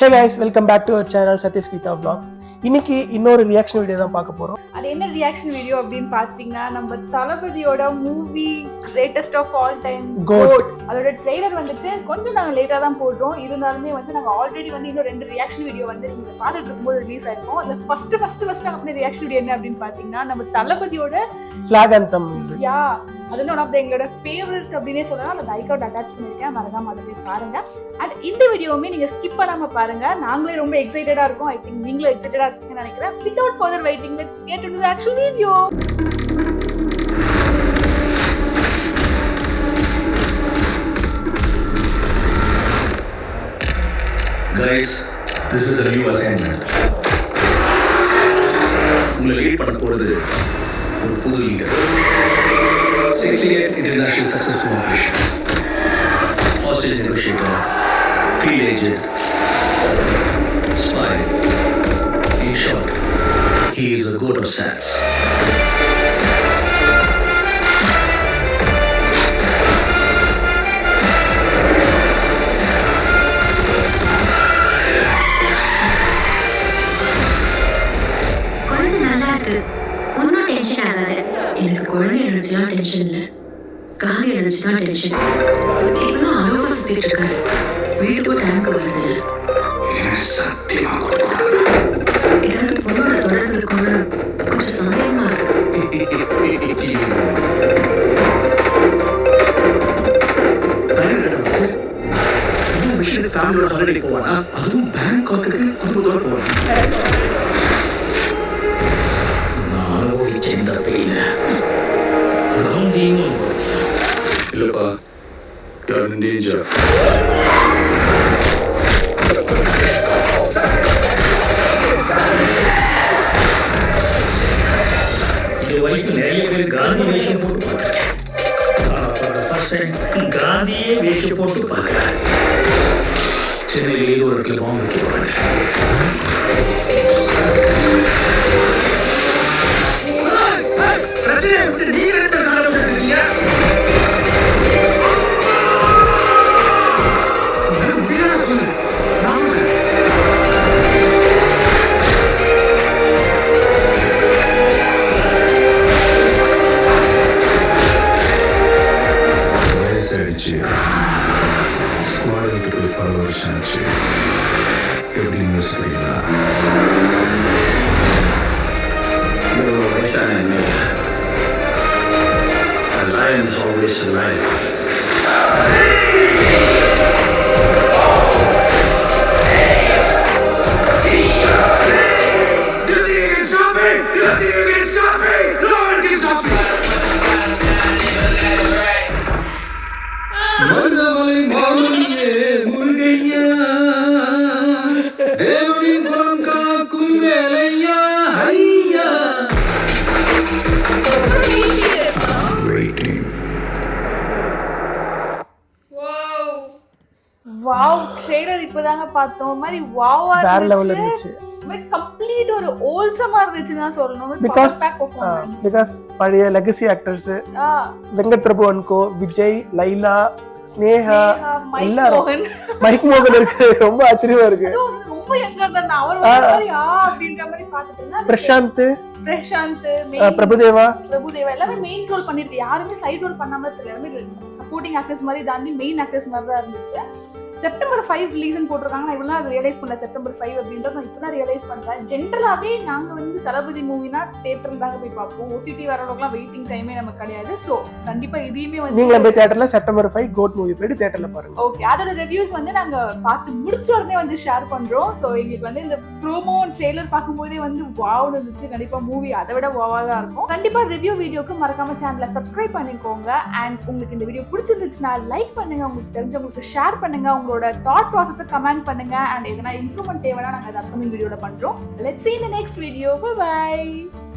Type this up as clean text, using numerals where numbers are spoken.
Hey guys, welcome back to our channel Sathis Geetha Vlogs. இன்னைக்கு இன்னொரு reaction video தான் பார்க்க போறோம். அது என்ன ரியாக்ஷன் வீடியோ அப்படினு பாத்தீங்கன்னா நம்ம தலபதியோட movie greatest of all time GOAT அதோட ட்ரெய்லர் வந்துச்சு. கொஞ்சம் நாங்க லேட்டா தான் போடுறோம். இருந்தாலுமே வந்து நாங்க ஆல்ரெடி வந்து இன்னும் 2 ரியாக்ஷன் வீடியோ வந்து நீங்க பார்த்துட்டு இருக்கும்போது ரிலீஸ் ஆயிருக்கும். அந்த ஃபர்ஸ்ட் நாங்க ரியாக்ஷன் வீடியோ என்ன அப்படினு பாத்தீங்கன்னா நம்ம தலபதியோட ஃபிளாக் ஆந்தம் மியூசிக். யா அது ஒன் ஆஃப் எங்களோட ஃபேவரட் அப்படினே சொல்லலாம். அந்த லைக் அவுட் அட்டாச் பண்ணிருக்கேன். மறக்காம அதை போய் பாருங்க. அண்ட் இந்த வீடியோவுமே நீங்க ஸ்கிப் பண்ணாம பாருங்க. நாங்களே ரொம்ப எக்ஸைட்டடா இருக்கோம். ஐ திங்க் நீங்களும் எக்ஸைட்டடா இருக்கீங்கன்னு நினைக்கிறேன். Without further waiting, let's get into the actual video. Guys, this is a new assignment. உங்களை லீட் பண்ண போறது ஒரு புது leader. 68 international successful operation. Hostage negotiator, field agent, spy. In short, he is a god of SATs. குழந்தை நல்லா இருக்கு, ஒன்றும் tension ஆகாது. எனக்கு குழந்தை நினைச்சுனா டென்ஷன் இல்லை, காந்தி நினைச்சுனா டென்ஷன். இப்பெல்லாம் அலோவா சுத்திட்டு இருக்காரு, வீட்டுக்கும் டைமுக்கு வருது. சத்தியமா ஏதாவது பொண்ணோட தொடர்பு இருக்கும்னு கொஞ்சம் சந்தேகமா இருக்கு. ஃபேமிலியோட ஹாலிடே போவானா, அதுவும் பேங்காக்கு குடும்பத்தோட போவானா. நான் அனுபவிச்ச இந்த பெயில இல்லப்பா, you're in danger. இது வரைக்கும் நிறைய பேர் காந்தி வேஷம் போட்டு பார்த்துருக்கேன். ஃபர்ஸ்ட் டைம் காந்தியே வேஷம் போட்டு பார்க்குறேன். சென்னையிலே ஒரு இடத்துல பாம்பு வைக்க போறாங்க. ஸ்குவாடுக்கு பல வருஷம் ஆச்சு. எப்படி யோசிக்கிறீங்களா? வயசான a lion is always a lion. Marudhamalai மாமணியே முருகையா, தேவனின் குலம் காக்கும் வேலையா ஐயா. வாவ் ட்ரெய்லர் இப்பதாங்க பார்த்தோம். மாதிரி வாவா வேற லெவல்ல இருந்துச்சு. மாதிரி கம்ப்ளீட் ஒரு ஹோல்சமா இருந்துச்சுன்னு தான் சொல்லணும். பிகாஸ் பழைய legacy actors Venkat Prabhu and Co, Vijay, Laila, Sneha, எல்லாரும், மைக் மோகன் இருக்கு. ரொம்ப ஆச்சரியமா இருக்கு. ரொம்ப யங்கா இருந்தா அவர் மாதிரியா அப்படின்ற மாதிரி பார்த்துட்டு இருந்தா. பிரசாந்த், பிரபுதேவா எல்லாமே மெயின் ரோல் பண்ணிருக்கு. யாருமே சைடு ரோல் பண்ணாம தெரியல. சப்போர்ட்டிங் ஆக்டர்ஸ் மாதிரி தாண்டி மெயின் ஆக்டர்ஸ் மாதிரி தான் இருந்துச்சு. செப்டம்பர் 5 ரிலீஸ்னு போட்டிருக்காங்க. நான் இவ்வளவு ரியலைஸ் பண்ணல செப்டம்பர் 5 அப்படின்றத நான் இப்பதான் ரியலைஸ் பண்றேன். ஜென்ரலாவே நாங்க வந்து தளபதி மூவினா தியேட்டர்ல தாங்க போய் பார்ப்போம். ஓடிடி வரவங்களுக்குலாம் வெயிட்டிங் டைமே நமக்கு கிடையாது. சோ கண்டிப்பா இதையுமே வந்து நீங்க போய் தியேட்டர்ல செப்டம்பர் 5 கோட் மூவி போய் தியேட்டர்ல பாருங்க. ஓகே, அதோட ரிவ்யூஸ் வந்து நாங்க பார்த்து முடிச்ச உடனே வந்து ஷேர் பண்றோம். சோ எங்களுக்கு வந்து இந்த ப்ரோமோ ட்ரெய்லர் பார்க்கும்போதே வந்து வாவ் இருந்துச்சு. கண்டிப்பா மூவி அதை விட வாவா தான் இருக்கும். கண்டிப்பா ரிவ்யூ வீடியோக்கு மறக்காம சேனலை சப்ஸ்கிரைப் பண்ணிக்கோங்க. அண்ட் உங்களுக்கு இந்த வீடியோ பிடிச்சிருந்துச்சுன்னா லைக் பண்ணுங்க, உங்களுக்கு தெரிஞ்சவங்களுக்கு ஷேர் பண்ணுங்க, உங்களோட தாட் ப்ராசஸை கமெண்ட் பண்ணுங்க. அண்ட் எதனா இம்ப்ரூவ்மெண்ட் தேவைன்னா நாங்கள் அதை அப்கமிங் வீடியோல பண்றோம். Let's see in the next video. Bye bye.